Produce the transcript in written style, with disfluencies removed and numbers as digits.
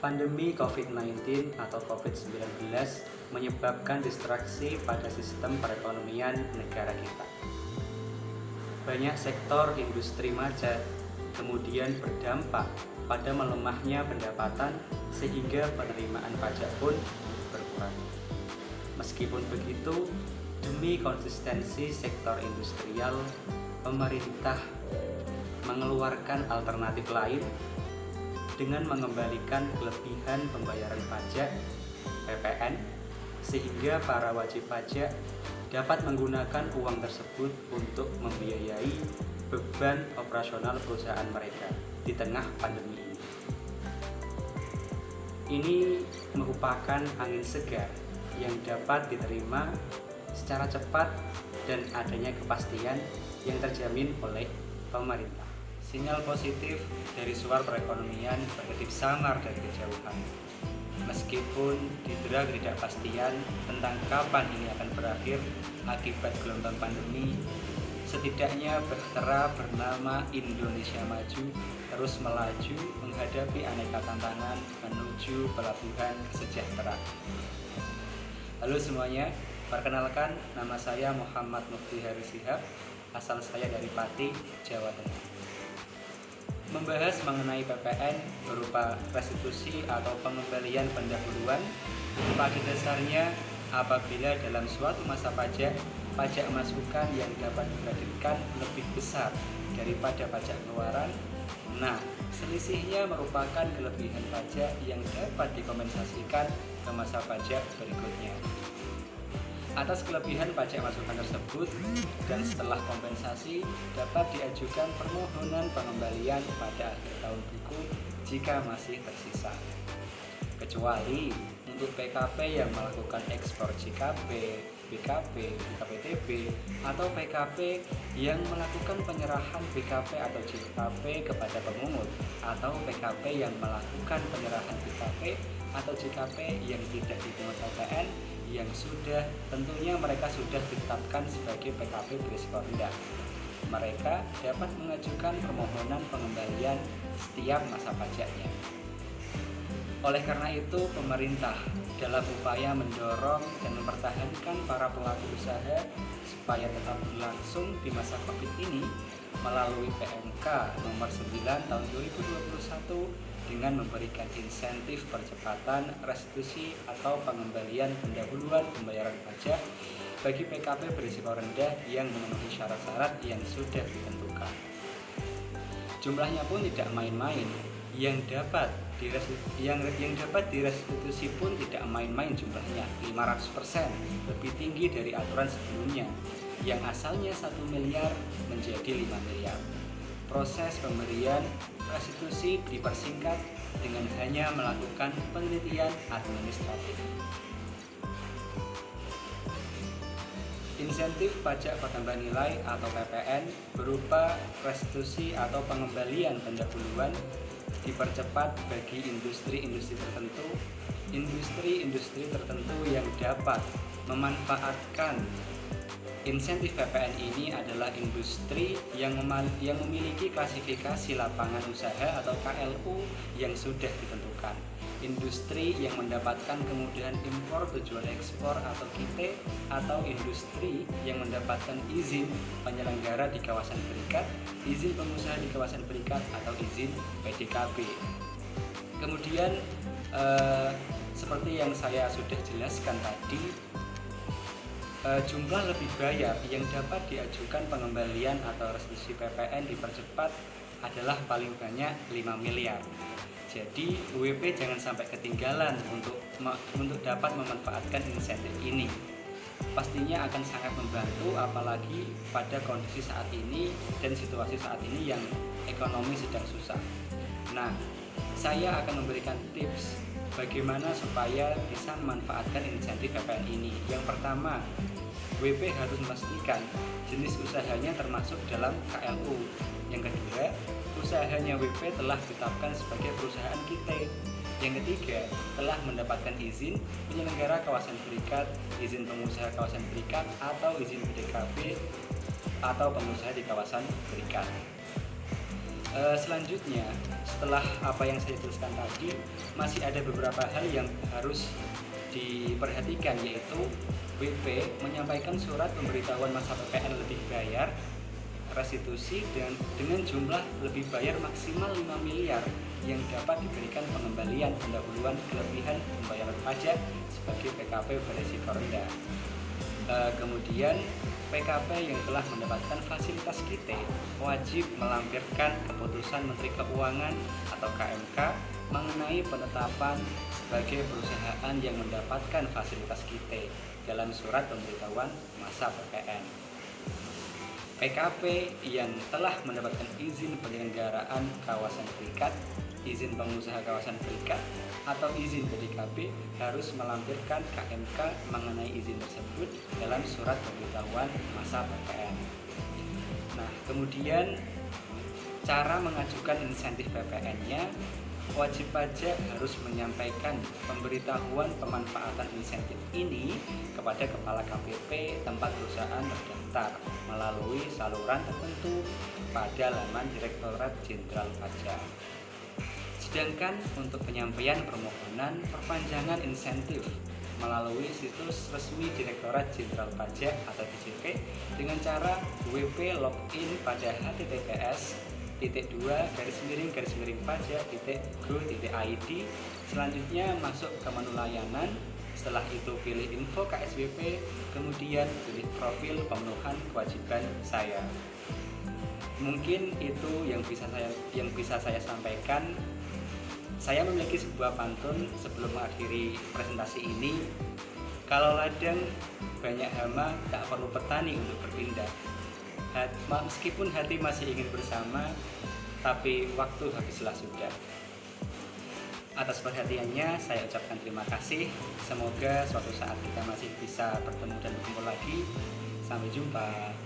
Pandemi COVID-19 atau COVID-19 menyebabkan distraksi pada sistem perekonomian negara kita. Banyak sektor industri macet, kemudian berdampak pada melemahnya pendapatan sehingga penerimaan pajak pun berkurang. Meskipun begitu, demi konsistensi sektor industrial, pemerintah mengeluarkan alternatif lain dengan mengembalikan kelebihan pembayaran pajak (PPN) sehingga para wajib pajak dapat menggunakan uang tersebut untuk membiayai beban operasional perusahaan mereka di tengah pandemi ini. Ini merupakan angin segar yang dapat diterima secara cepat dan adanya kepastian yang terjamin oleh pemerintah. Sinyal positif dari suara perekonomian berkedip samar dari kejauhan. Meskipun didera ketidakpastian tentang kapan ini akan berakhir akibat gelombang pandemi, setidaknya bahtera bernama Indonesia Maju terus melaju menghadapi aneka tantangan menuju pelabuhan sejahtera. Halo semuanya, perkenalkan nama saya Muhammad Mufti Haris Shihab, asal saya dari Pati, Jawa Tengah. Membahas mengenai PPN berupa restitusi atau pengembalian pendahuluan, pada dasarnya apabila dalam suatu masa pajak masukan yang dapat dikreditkan lebih besar daripada pajak keluaran, selisihnya merupakan kelebihan pajak yang dapat dikompensasikan ke masa pajak berikutnya. Atas kelebihan pajak masukan tersebut dan setelah kompensasi dapat diajukan permohonan pengembalian pada akhir tahun buku jika masih tersisa. Kecuali untuk PKP yang melakukan ekspor JKP, BKP, BKPTB, atau PKP yang melakukan penyerahan BKP atau JKP kepada pemungut, atau PKP yang melakukan penyerahan BKP atau JKP yang tidak dipungut PPN, yang tentunya mereka sudah ditetapkan sebagai PKP berisiko rendah. Mereka dapat mengajukan permohonan pengembalian setiap masa pajaknya. Oleh karena itu, pemerintah dalam upaya mendorong dan mempertahankan para pelaku usaha supaya tetap berlangsung di masa Covid ini melalui PMK nomor 9 tahun 2021 dengan memberikan insentif percepatan restitusi atau pengembalian pendahuluan pembayaran pajak bagi PKP berisiko rendah yang memenuhi syarat-syarat yang sudah ditentukan. Jumlahnya pun tidak main-main, yang dapat direstitusi pun tidak main-main jumlahnya, 500%, lebih tinggi dari aturan sebelumnya yang asalnya 1 miliar menjadi 5 miliar. Proses pemberian restitusi dipersingkat dengan hanya melakukan penelitian administratif. Insentif pajak pertambahan nilai atau PPN berupa restitusi atau pengembalian pendahuluan dipercepat bagi industri-industri tertentu yang dapat memanfaatkan insentif PPN ini adalah industri yang memiliki klasifikasi lapangan usaha atau KLU yang sudah ditentukan, industri yang mendapatkan kemudahan impor tujuan ekspor atau KIT, atau industri yang mendapatkan izin penyelenggara di kawasan berikat, izin pengusaha di kawasan berikat atau izin PDKB. Kemudian seperti yang saya sudah jelaskan tadi, jumlah lebih bayar yang dapat diajukan pengembalian atau restitusi PPN dipercepat adalah paling banyak 5 miliar. Jadi UWP jangan sampai ketinggalan untuk dapat memanfaatkan insentif ini. Pastinya akan sangat membantu, apalagi pada kondisi saat ini dan situasi saat ini yang ekonomi sedang susah. Saya akan memberikan tips bagaimana supaya bisa memanfaatkan insentif PPN ini. Yang pertama, WP harus memastikan jenis usahanya termasuk dalam KLU. Yang kedua, usahanya WP telah ditetapkan sebagai perusahaan KIT. Yang ketiga, telah mendapatkan izin penyelenggara kawasan berikat, izin pengusaha kawasan berikat, atau izin PDKB atau pengusaha di kawasan berikat. Selanjutnya, setelah apa yang saya tuliskan tadi, masih ada beberapa hal yang harus diperhatikan, yaitu WP menyampaikan surat pemberitahuan masa PPN lebih bayar restitusi dengan jumlah lebih bayar maksimal 5 miliar yang dapat diberikan pengembalian pendahuluan kelebihan pembayaran pajak sebagai PKP beresiko rendah. Kemudian PKP yang telah mendapatkan fasilitas KITE wajib melampirkan keputusan Menteri Keuangan atau KMK mengenai penetapan sebagai perusahaan yang mendapatkan fasilitas KITE dalam surat pemberitahuan masa PPN. PKP yang telah mendapatkan izin penyelenggaraan kawasan berikat, izin pengusaha kawasan berikat, atau izin PDKB harus melampirkan KMK mengenai izin tersebut dalam surat pemberitahuan masa PPN. Nah, kemudian cara mengajukan insentif PPN-nya, wajib pajak harus menyampaikan pemberitahuan pemanfaatan insentif ini kepada Kepala KPP tempat perusahaan terdaftar melalui saluran tertentu pada laman Direktorat Jenderal Pajak. Sedangkan untuk penyampaian permohonan perpanjangan insentif melalui situs resmi Direktorat Jenderal Pajak atau DJP dengan cara WP login pada https://pajak-pajak.go.id. Selanjutnya masuk ke menu layanan. Setelah itu pilih info KSBP, kemudian pilih profil pemenuhan kewajiban saya. Mungkin itu yang bisa saya sampaikan. Saya memiliki sebuah pantun sebelum mengakhiri presentasi ini. Kalau ladang banyak hama, tak perlu petani untuk berpindah. Meskipun hati masih ingin bersama, tapi waktu habislah sudah. Atas perhatiannya saya ucapkan terima kasih. Semoga suatu saat kita masih bisa bertemu dan berkumpul lagi. Sampai jumpa.